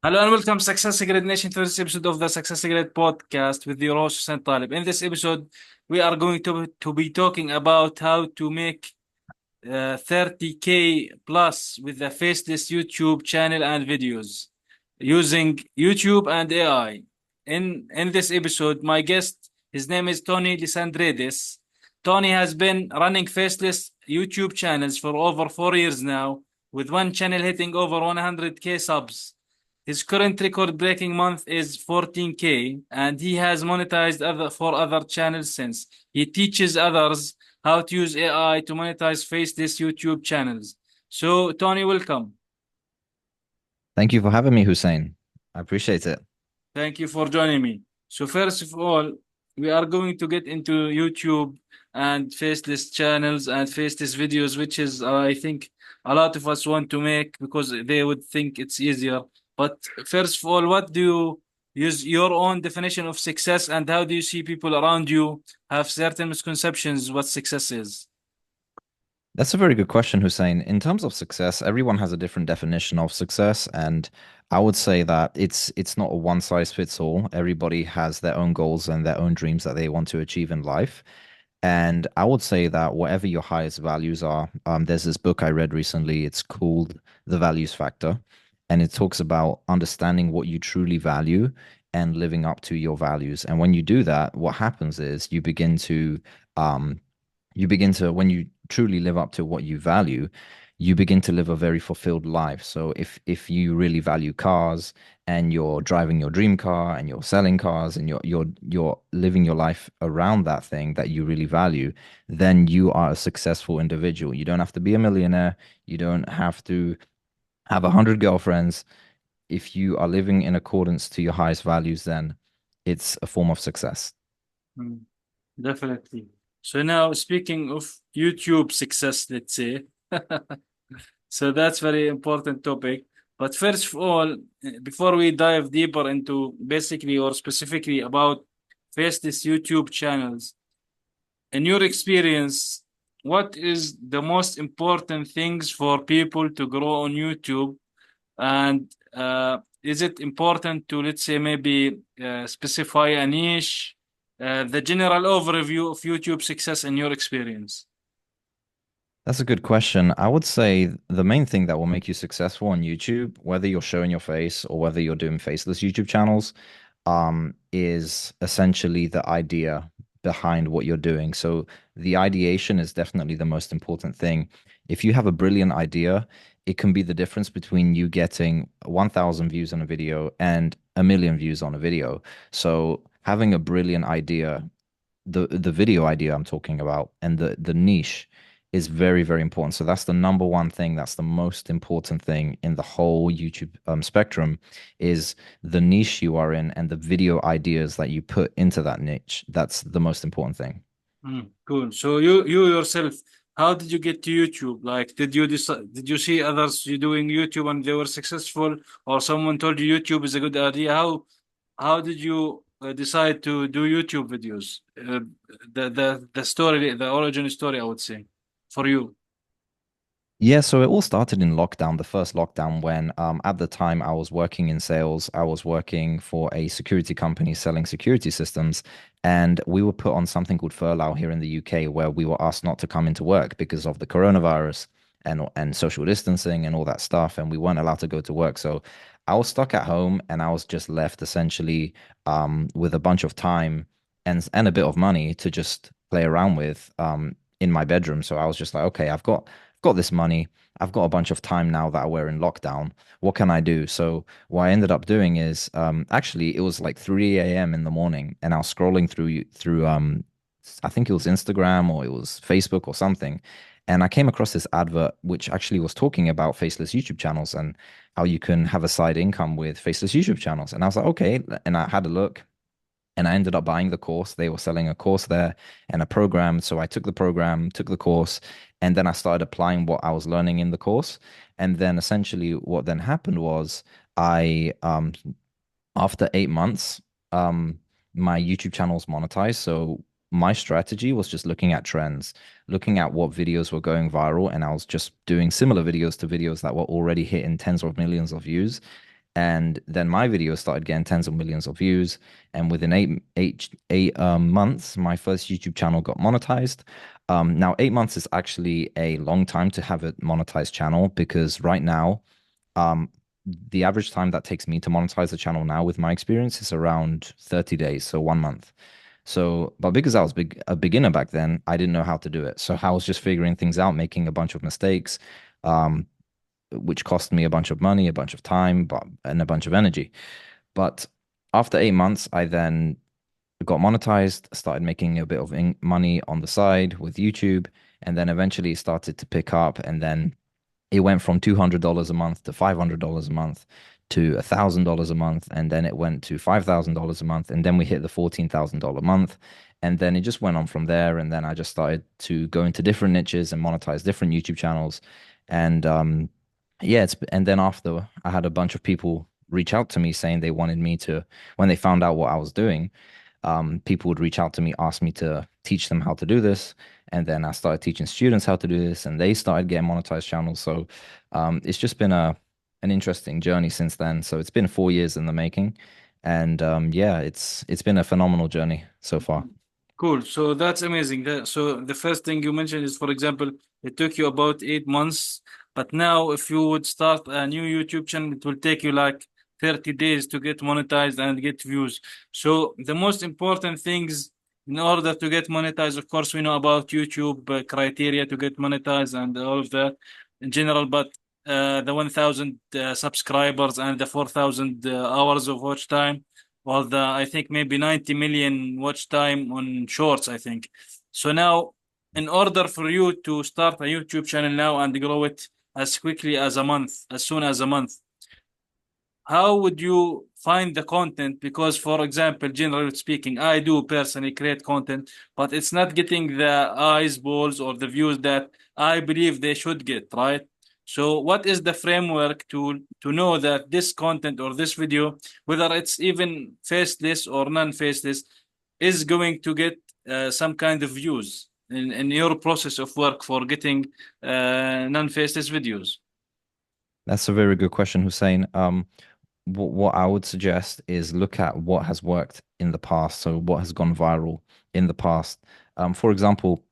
Hello and welcome, Success Grade Nation, to this episode of the Success Grade podcast with your host, Hussein Talib. In this episode, we are going to be talking about how to make 30K plus with a faceless YouTube channel and videos using YouTube and AI. In this episode, my guest, his name is Tony Lysandrides. Tony has been running faceless YouTube channels for over 4 years now, with one channel hitting over 100K subs. His current record-breaking month is 14K, and he has monetized other channels since. He teaches others how to use AI to monetize faceless YouTube channels. So, Tony, welcome. Thank you for having me, Hussein. I appreciate it. Thank you for joining me. So, first of all, we are going to get into YouTube and faceless channels and faceless videos, which is, I think, a lot of us want to make because they would think it's easier. But first of all, what do you use your own definition of success, and how do you see people around you have certain misconceptions what success is? That's a very good question, Hussein. In terms of success, everyone has a different definition of success, and I would say that it's not a one size fits all. Everybody has their own goals and their own dreams that they want to achieve in life. And I would say that whatever your highest values are, there's this book I read recently. It's called The Values Factor, and it talks about understanding what you truly value and living up to your values. And when you do that, what happens is um, when you truly live up to what you value, you begin to live a very fulfilled life. So if you really value cars and you're driving your dream car and you're selling cars and you're living your life around that thing that you really value, then you are a successful individual. You don't have to be a millionaire. You don't have to have 100 girlfriends. If you are living in accordance to your highest values, then it's a form of success. Mm, definitely. So now, speaking of YouTube success, let's say, so that's very important topic. But first of all, before we dive deeper into basically or specifically about faceless YouTube channels, in your experience, what is the most important things for people to grow on YouTube? And is it important to, let's say, maybe specify a niche, the general overview of YouTube success in your experience? That's a good question. I would say the main thing that will make you successful on YouTube, whether you're showing your face or whether you're doing faceless YouTube channels, is essentially the idea behind what you're doing. So the ideation is definitely the most important thing. If you have a brilliant idea, it can be the difference between you getting 1,000 views on a video and a million views on a video. So having a brilliant idea, the video idea I'm talking about, and the niche is very, very important. So that's the number one thing. That's the most important thing in the whole YouTube spectrum is the niche you are in and the video ideas that you put into that niche. That's the most important thing. Cool. So you yourself, how did you get to YouTube? Like, did you see others you doing YouTube and they were successful, or someone told you YouTube is a good idea? How did you decide to do YouTube videos? The story, the origin story, I would say, for you. Yeah, so it all started in lockdown, the first lockdown when at the time I was working in sales. I was working for a security company selling security systems, and we were put on something called furlough here in the UK where we were asked not to come into work because of the coronavirus and social distancing and all that stuff, and we weren't allowed to go to work. So I was stuck at home and I was just left essentially with a bunch of time and a bit of money to just play around with in my bedroom. So I was just like, okay, got this money. I've got a bunch of time now that we're in lockdown. What can I do? So what I ended up doing is actually it was like 3 a.m. in the morning and I was scrolling through I think it was Instagram or it was Facebook or something. And I came across this advert which actually was talking about faceless YouTube channels and how you can have a side income with faceless YouTube channels. And I was like, okay. And I had a look and I ended up buying the course. They were selling a course there and a program. So I took the program, took the course, and then I started applying what I was learning in the course. And then essentially what then happened was I after 8 months, my YouTube channel's monetized. So my strategy was just looking at trends, looking at what videos were going viral, and I was just doing similar videos to videos that were already hitting tens of millions of views. And then my videos started getting tens of millions of views. And within eight months, my first YouTube channel got monetized. Now 8 months is actually a long time to have a monetized channel because right now, um, the average time that takes me to monetize the channel now, with my experience, is around 30 days, so 1 month. So, but because I was a beginner back then, I didn't know how to do it. So I was just figuring things out, making a bunch of mistakes, um, which cost me a bunch of money, a bunch of time, and a bunch of energy. But after 8 months, I then got monetized, started making a bit of money on the side with YouTube, and then eventually it started to pick up. And then it went from $200 a month to $500 a month to $1,000 a month, and then it went to $5,000 a month, and then we hit the $14,000 month, and then it just went on from there. And then I just started to go into different niches and monetize different YouTube channels, and yeah, and then after I had a bunch of people reach out to me saying they wanted me to, when they found out what I was doing, people would reach out to me, ask me to teach them how to do this. And then I started teaching students how to do this, and they started getting monetized channels. So it's just been an interesting journey since then. So it's been 4 years in the making, and yeah, it's been a phenomenal journey so far. Cool. So that's amazing. So the first thing you mentioned is, for example, it took you about 8 months, but now if you would start a new YouTube channel, it will take you like 30 days to get monetized and get views. So the most important things in order to get monetized, of course, we know about YouTube criteria to get monetized and all of that in general, but the 1,000 subscribers and the 4,000 hours of watch time, well, I think maybe 90 million watch time on shorts, I think. So now, in order for you to start a YouTube channel now and grow it as quickly as a month, as soon as a month, how would you find the content? Because, for example, generally speaking, I do personally create content, but it's not getting the eyes, balls, or the views that I believe they should get, right? So, what is the framework to know that this content or this video, whether it's even faceless or non-faceless, is going to get some kind of views in your process of work for getting non-faceless videos? That's a very good question, Hussein. What I would suggest is look at what has worked in the past. So what has gone viral in the past. For example,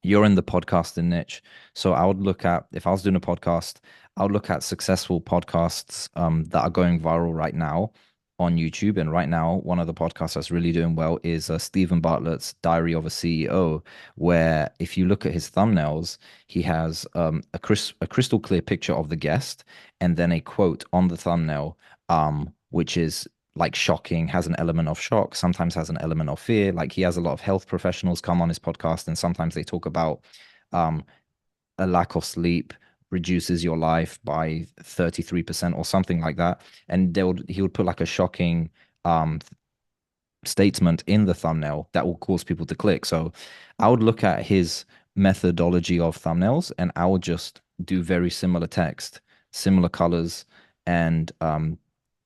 you're in the podcasting niche. So I would look at, if I was doing a podcast, I would look at successful podcasts that are going viral right now on YouTube. And right now, one of the podcasts that's really doing well is Stephen Bartlett's Diary of a CEO, where if you look at his thumbnails, he has a crystal clear picture of the guest and then a quote on the thumbnail, which is like shocking, has an element of shock, sometimes has an element of fear. Like he has a lot of health professionals come on his podcast, and sometimes they talk about um, a lack of sleep reduces your life by 33% or something like that. And he would put like a shocking um, statement in the thumbnail that will cause people to click. So I would look at his methodology of thumbnails and I would just do very similar text, similar colors, and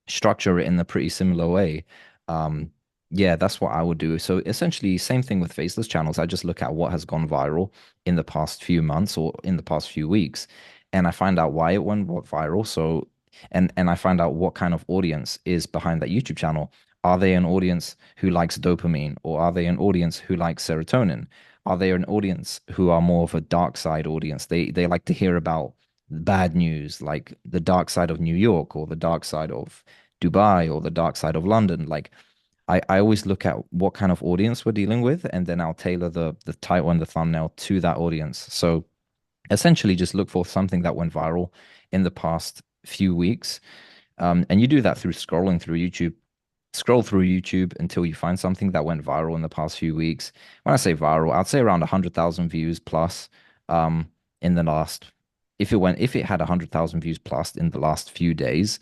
structure it in a pretty similar way. Um, yeah, that's what I would do. So essentially, same thing with faceless channels. I just look at what has gone viral in the past few months or in the past few weeks, and I find out why it went viral. So, and I find out what kind of audience is behind that YouTube channel. Are they an audience who likes dopamine, or are they an audience who likes serotonin? Are they an audience who are more of a dark side audience? They like to hear about bad news, like the dark side of New York or the dark side of Dubai or the dark side of London. Like I always look at what kind of audience we're dealing with, and then I'll tailor the title and the thumbnail to that audience. So essentially just look for something that went viral in the past few weeks. And you do that through scrolling through YouTube. Scroll through YouTube until you find something that went viral in the past few weeks. When I say viral, I'd say around 100,000 views plus um, in the last, if it had 100,000 views plus in the last few days,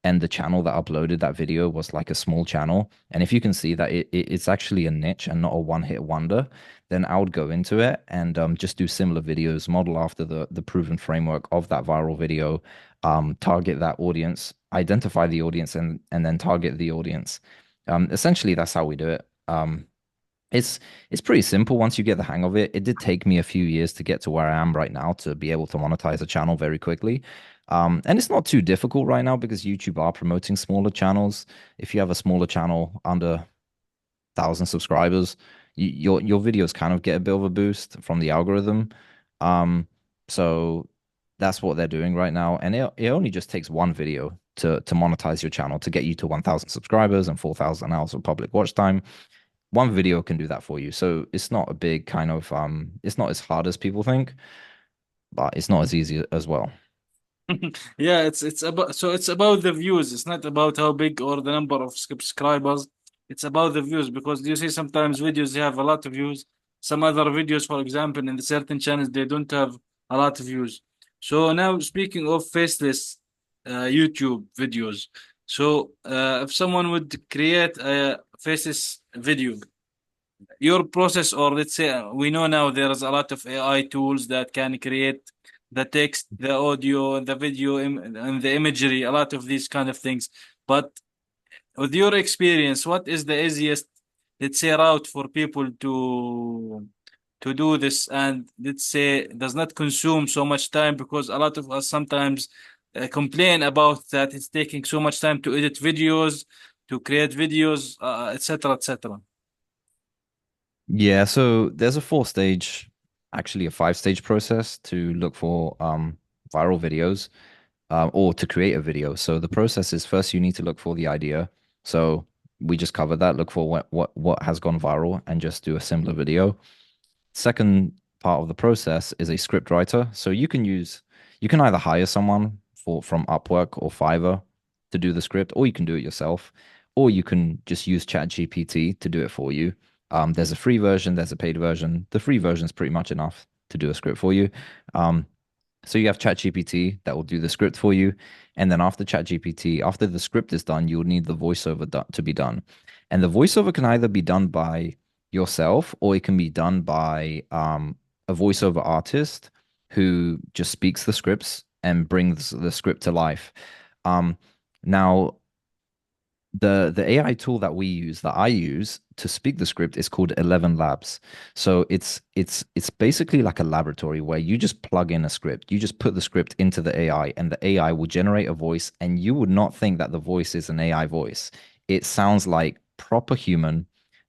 and the channel that uploaded that video was like a small channel, and if you can see that it's actually a niche and not a one-hit wonder, then I would go into it and just do similar videos, model after the proven framework of that viral video, target that audience, identify the audience, and then target the audience. Essentially, that's how we do it. It's it's pretty simple once you get the hang of it. It did take me a few years to get to where I am right now to be able to monetize a channel very quickly. And it's not too difficult right now because YouTube are promoting smaller channels. If you have a smaller channel under 1,000 subscribers, your videos kind of get a bit of a boost from the algorithm. Um, so that's what they're doing right now, and it only just takes one video to monetize your channel to get you to 1,000 subscribers and 4,000 hours of public watch time. One video can do that for you, so it's not a big kind of it's not as hard as people think, but it's not as easy as well. Yeah, it's about, so it's about the views. It's not about how big or the number of subscribers. It's about the views, because you see sometimes videos they have a lot of views. Some other videos, for example, in the certain channels they don't have a lot of views. So now speaking of faceless YouTube videos, so if someone would create a faceless video, your process, or let's say we know now there's a lot of AI tools that can create the text, the audio, the video, and the imagery, a lot of these kind of things. But with your experience, what is the easiest, let's say, route for people to do this, and let's say does not consume so much time? Because a lot of us sometimes complain about that it's taking so much time to edit videos, to create videos, etc., etc. Yeah, so there's a four-stage, actually a five-stage process to look for viral videos. Or to create a video. So the process is first you need to look for the idea. So we just covered that. Look for what has gone viral and just do a similar video. Second part of the process is a script writer. So you can either hire someone from Upwork or Fiverr to do the script, or you can do it yourself, or you can just use ChatGPT to do it for you. There's a free version, there's a paid version. The free version is pretty much enough to do a script for you. Um, so you have ChatGPT that will do the script for you. And then after ChatGPT, after the script is done, you'll need the voiceover to be done. And the voiceover can either be done by yourself or it can be done by a voiceover artist who just speaks the scripts and brings the script to life. Um, Now, the AI tool that I use to speak the script is called 11 Labs. So it's basically like a laboratory where you just plug in a script. You just put the script into the AI and the AI will generate a voice and you would not think that the voice is an AI voice. It sounds like proper human.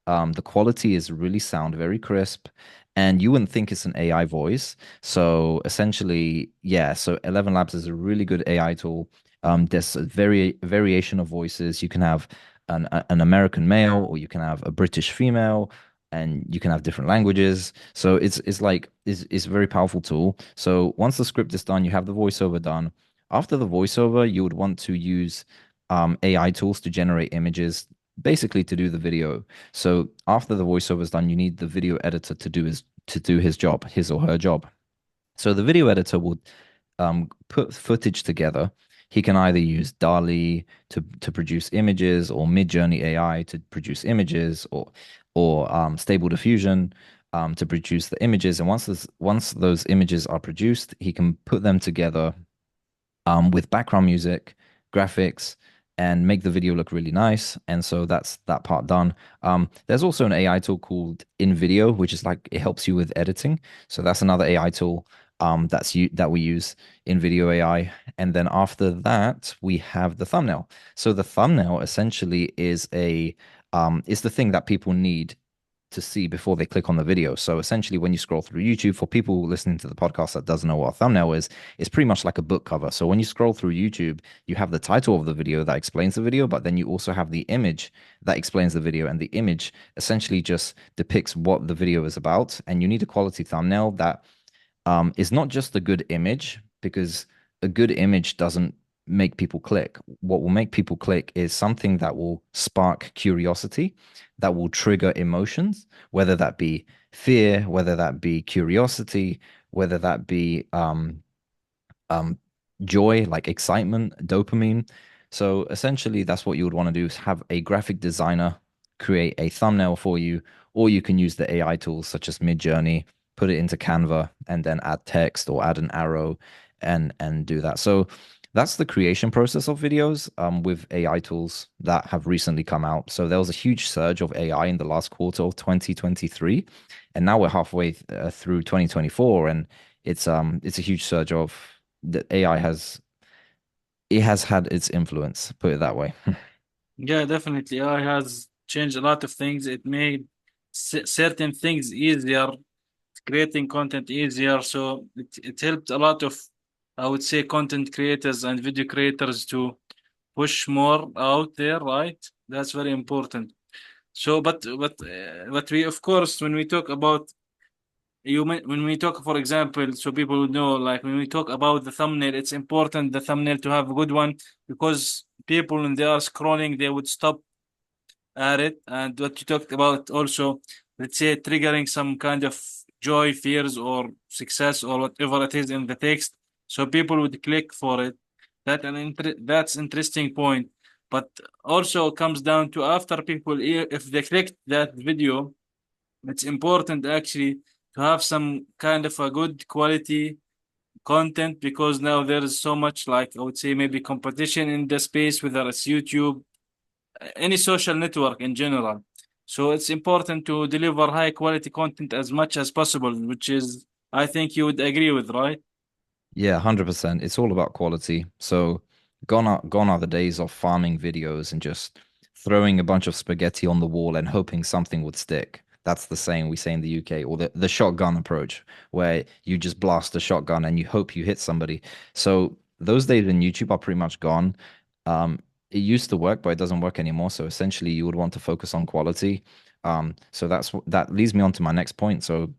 The quality is really sound, very crisp, and you wouldn't think it's an AI voice. So essentially, yeah, so 11 Labs is a really good AI tool. There's a variation of voices. You can have an American male, or you can have a British female, and you can have different languages. So it's a very powerful tool. So once the script is done, you have the voiceover done. After the voiceover, you would want to use AI tools to generate images, basically to do the video. So after the voiceover is done, you need the video editor to do his job, his or her job. So the video editor will put footage together. He can either use DALL-E to produce images, or Midjourney AI to produce images, or Stable Diffusion to produce the images. And once those images are produced, he can put them together with background music, graphics, and make the video look really nice. And so that's that part done. There's also an AI tool called InVideo, which is like it helps you with editing. So that's another AI tool that we use in video AI. And then after that, we have the thumbnail. So the thumbnail essentially is the thing that people need to see before they click on the video. So essentially, when you scroll through YouTube, for people listening to the podcast that doesn't know what a thumbnail is, it's pretty much like a book cover. So when you scroll through YouTube, you have the title of the video that explains the video, but then you also have the image that explains the video, and the image essentially just depicts what the video is about. And you need a quality thumbnail that is not just a good image, because a good image doesn't make people click. What will make people click is something that will spark curiosity, that will trigger emotions, whether that be fear, whether that be curiosity, whether that be um, joy, like excitement, dopamine. So essentially, that's what you would want to do, is have a graphic designer create a thumbnail for you, or you can use the AI tools such as Midjourney, put it into Canva, and then add text or add an arrow and do that. So that's the creation process of videos with AI tools that have recently come out. So there was a huge surge of AI in the last quarter of 2023, and now we're halfway through 2024, and it's a huge surge of the AI has. it has had its influence, put it that way. Yeah, definitely. AI has changed a lot of things. It made certain things easier, creating content easier. So it helped a lot of, I would say, content creators and video creators to push more out there, right? That's very important. So, but we, of course, when we talk about when we talk, for example, so people would know, like when we talk about the thumbnail, it's important the thumbnail to have a good one because people when they are scrolling, they would stop at it. And what you talked about also, let's say triggering some kind of joy, fears, or success, or whatever it is in the text, so people would click for it. That's interesting point. But also comes down to after people, if they clicked that video, it's important actually to have some kind of a good quality content because now there is so much, like I would say, maybe competition in the space, whether it's YouTube, any social network in general. So it's important to deliver high quality content as much as possible, which is, I think you would agree with, right? Yeah, 100%. It's all about quality. So gone are the days of farming videos and just throwing a bunch of spaghetti on the wall and hoping something would stick. That's the saying we say in the UK, or the shotgun approach, where you just blast a shotgun and you hope you hit somebody. So those days in YouTube are pretty much gone. It used to work, but it doesn't work anymore. So essentially, you would want to focus on quality. So that leads me on to my next point. So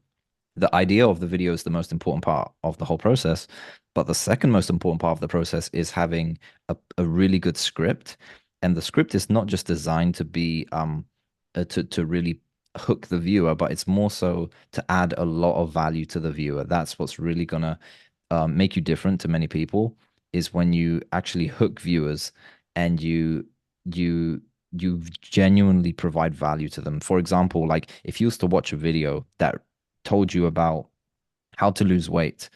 the idea of the video is the most important part of the whole process. But the second most important part of the process is having a really good script. And the script is not just designed to be to really hook the viewer, but it's more so to add a lot of value to the viewer. That's what's really gonna make you different to many people, is when you actually hook viewers and you you genuinely provide value to them. For example, like if you used to watch a video that told you about how to lose weight,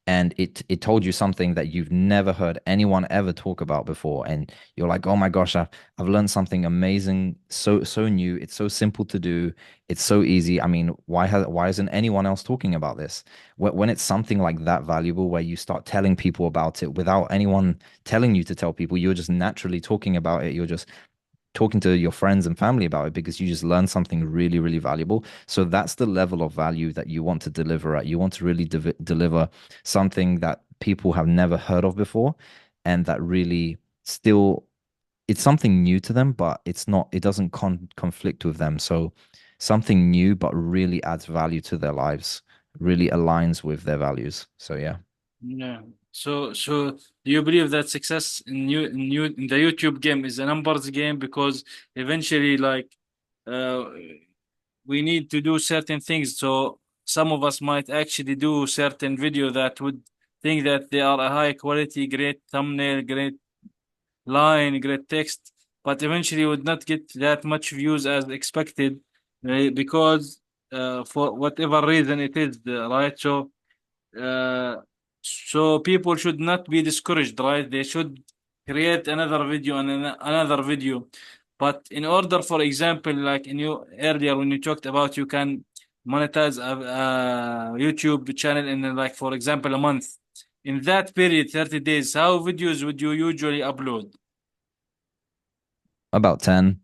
and it told you something that you've never heard anyone ever talk about before, and you're like, oh my gosh, I've learned something amazing, so new, it's so simple to do, it's so easy. I mean, why isn't anyone else talking about this? When it's something like that valuable, where you start telling people about it without anyone telling you to tell people, you're just naturally talking about it, you're just talking to your friends and family about it because you just learned something really, really valuable. So that's the level of value that you want to deliver at. You want to really deliver something that people have never heard of before, and that really still it's something new to them, but it doesn't conflict with them. So something new, but really adds value to their lives, really aligns with their values. So yeah. Yeah. So do you believe that success in the YouTube game is a numbers game? Because eventually, like, uh, we need to do certain things. So some of us might actually do certain video that would think that they are a high quality, great thumbnail, great line, great text, but eventually would not get that much views as expected, because for whatever reason it is, right? Uh, so people should not be discouraged, right? They should create another video and another video. But in order, for example, like in you earlier when you talked about you can monetize a YouTube channel in like for example a month. In that period, 30 days, how videos would you usually upload? About 10.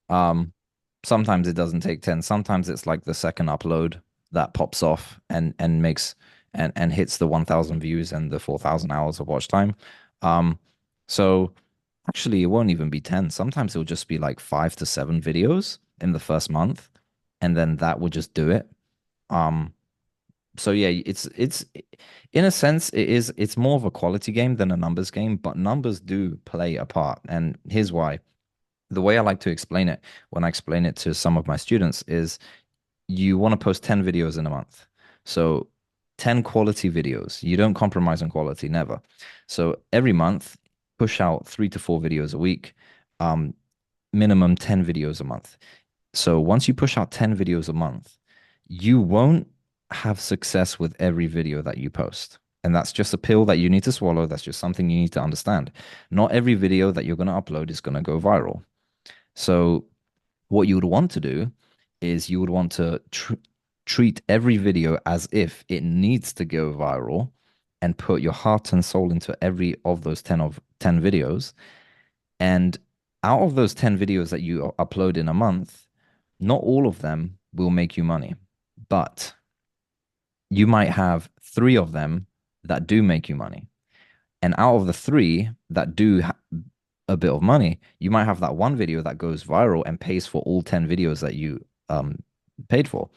Um, Sometimes it doesn't take 10. Sometimes it's like the second upload that pops off and makes and hits the 1,000 views and the 4,000 hours of watch time. Um, so actually it won't even be 10. Sometimes it'll just be like 5 to 7 videos in the first month, and then that will just do it. Um, so yeah, it's in a sense it's more of a quality game than a numbers game, but numbers do play a part. And here's why. The way I like to explain it when I explain it to some of my students is you want to post 10 videos in a month. So 10 quality videos. You don't compromise on quality, never. So every month, push out 3 to 4 videos a week, um, minimum 10 videos a month. So once you push out 10 videos a month, you won't have success with every video that you post. And that's just a pill that you need to swallow. That's just something you need to understand. Not every video that you're going to upload is going to go viral. So what you would want to do is you would want to treat every video as if it needs to go viral, and put your heart and soul into every of those 10 videos. And out of those 10 videos that you upload in a month, not all of them will make you money, but you might have three of them that do make you money. And out of the three that do a bit of money, you might have that one video that goes viral and pays for all 10 videos that you paid for.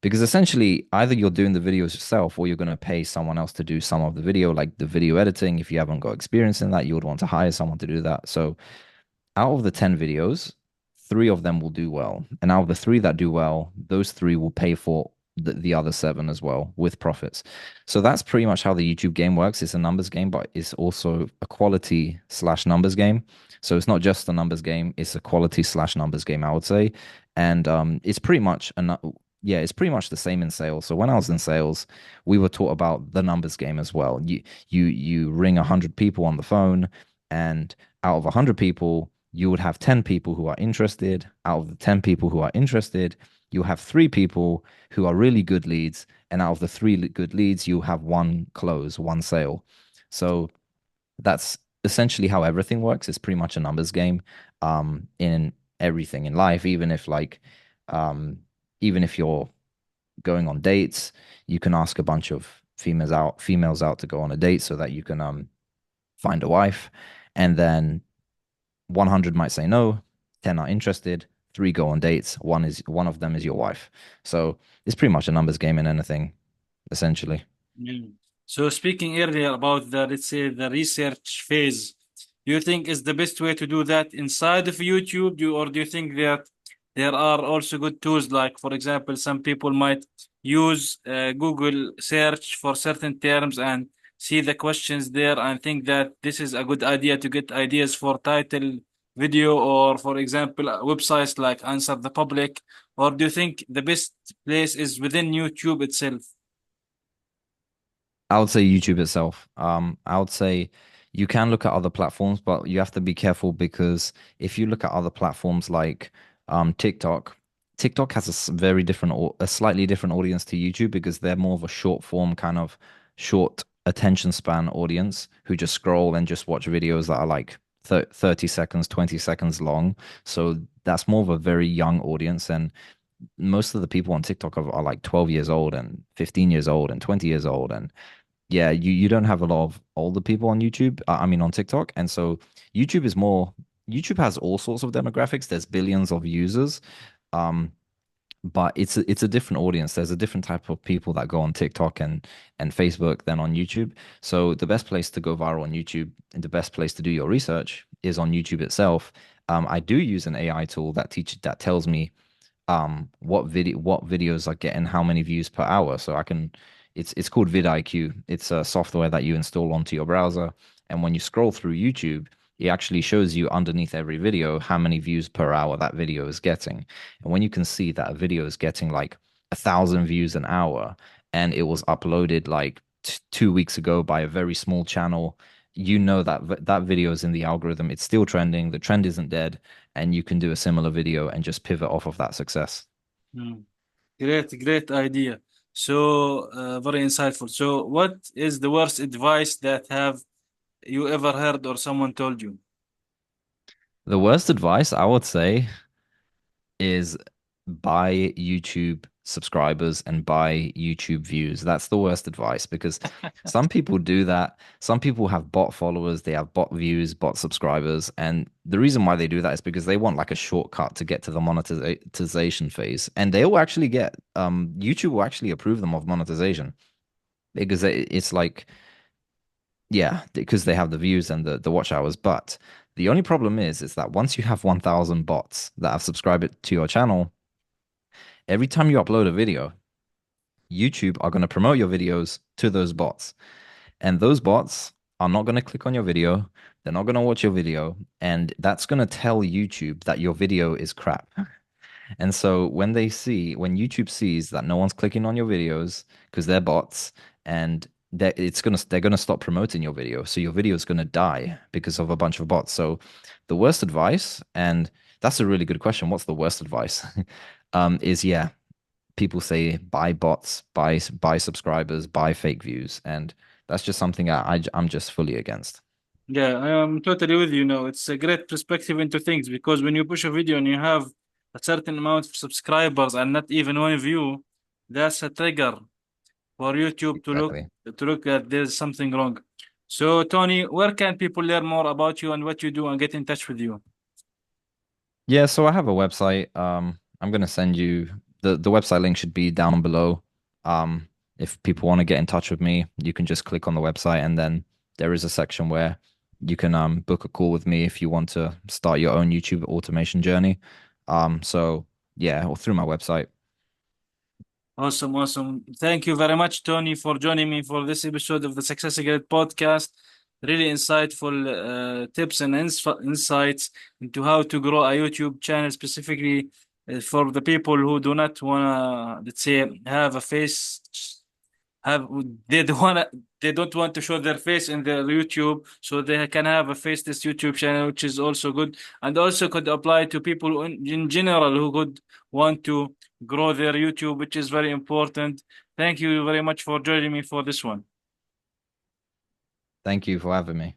Because essentially, either you're doing the videos yourself or you're going to pay someone else to do some of the video, like the video editing. If you haven't got experience in that, you would want to hire someone to do that. So out of the 10 videos, three of them will do well. And out of the three that do well, those three will pay for the other seven as well with profits. So that's pretty much how the YouTube game works. It's a numbers game, but it's also a quality slash numbers game. So it's not just a numbers game, it's a quality slash numbers game, I would say. And it's pretty much yeah, it's pretty much the same in sales. So when I was in sales, we were taught about the numbers game as well. You ring 100 people on the phone, and out of 100 people, you would have 10 people who are interested. Out of the 10 people who are interested, you'll have three people who are really good leads. And out of the three good leads, you have one close, one sale. So that's essentially how everything works. It's pretty much a numbers game in everything in life, um, even if you're going on dates, you can ask a bunch of females out to go on a date so that you can find a wife. And then 100 might say no, 10 are interested, three go on dates, one of them is your wife. So it's pretty much a numbers game in anything, essentially. Mm. So speaking earlier about the, let's say, the research phase, do you think is the best way to do that inside of YouTube, or do you think that there are also good tools, like, for example, some people might use Google search for certain terms and see the questions there and think that this is a good idea to get ideas for title video, or, for example, websites like Answer the Public, or do you think the best place is within YouTube itself? I would say YouTube itself. I would say you can look at other platforms, but you have to be careful because if you look at other platforms like TikTok, TikTok has very different, a slightly different audience to YouTube because they're more of a short form kind of short attention span audience who just scroll and just watch videos that are like 30 seconds, 20 seconds long. So that's more of a very young audience. And most of the people on TikTok are like 12 years old and 15 years old and 20 years old. And yeah, you don't have a lot of older people on YouTube. I mean, on TikTok, and so YouTube is more. YouTube has all sorts of demographics. There's billions of users, um, but it's a different audience. There's a different type of people that go on TikTok and Facebook than on YouTube. So the best place to go viral on YouTube and the best place to do your research is on YouTube itself. I do use an AI tool that tells me what videos are getting how many views per hour. So I can it's called vidIQ. It's a software that you install onto your browser, and when you scroll through YouTube, it actually shows you underneath every video how many views per hour that video is getting. And when you can see that a video is getting like 1,000 views an hour and it was uploaded like 2 weeks ago by a very small channel, you know that that video is in the algorithm. It's still trending. The trend isn't dead, and you can do a similar video and just pivot off of that success. Hmm. Great, great idea. So, very insightful. So, what is the worst advice that have you ever heard or someone told you? The worst advice I would say is buy YouTube subscribers and buy YouTube views. That's the worst advice because some people do that. Some people have bot followers, they have bot views, bot subscribers. And the reason why they do that is because they want like a shortcut to get to the monetization phase. And they will actually get, YouTube will actually approve them of monetization because it's like, yeah, because they have the views and the watch hours. But the only problem is that once you have 1,000 bots that have subscribed to your channel, every time you upload a video, YouTube are going to promote your videos to those bots. And those bots are not going to click on your video. They're not going to watch your video. And that's going to tell YouTube that your video is crap. And so when YouTube sees that no one's clicking on your videos because they're bots, and they're gonna stop promoting your video. So your video is gonna die because of a bunch of bots. So the worst advice, and that's a really good question. What's the worst advice? Is yeah, people say buy bots, buy subscribers, buy fake views, and That's just something I'm just fully against. Yeah, I am totally with you. Know, it's a great perspective into things because when you push a video and you have a certain amount of subscribers and not even one view, that's a trigger for YouTube Exactly. to look at there's something wrong. So, Tony, where can people learn more about you and what you do and get in touch with you? Yeah, so I have a website. I'm gonna send you the website link should be down below. If people want to get in touch with me, you can just click on the website and then there is a section where you can book a call with me if you want to start your own YouTube automation journey. So yeah, or through my website. Awesome, awesome. Thank you very much, Tony, for joining me for this episode of the Success Grid podcast. Really insightful tips and insights into how to grow a YouTube channel, specifically for the people who do not wanna, let's say, have a face have they don't wanna they don't want to show their face in their YouTube, so they can have a faceless YouTube channel, which is also good, and also could apply to people in general who could want to grow their YouTube, which is very important. Thank you very much for joining me for this one. Thank you for having me.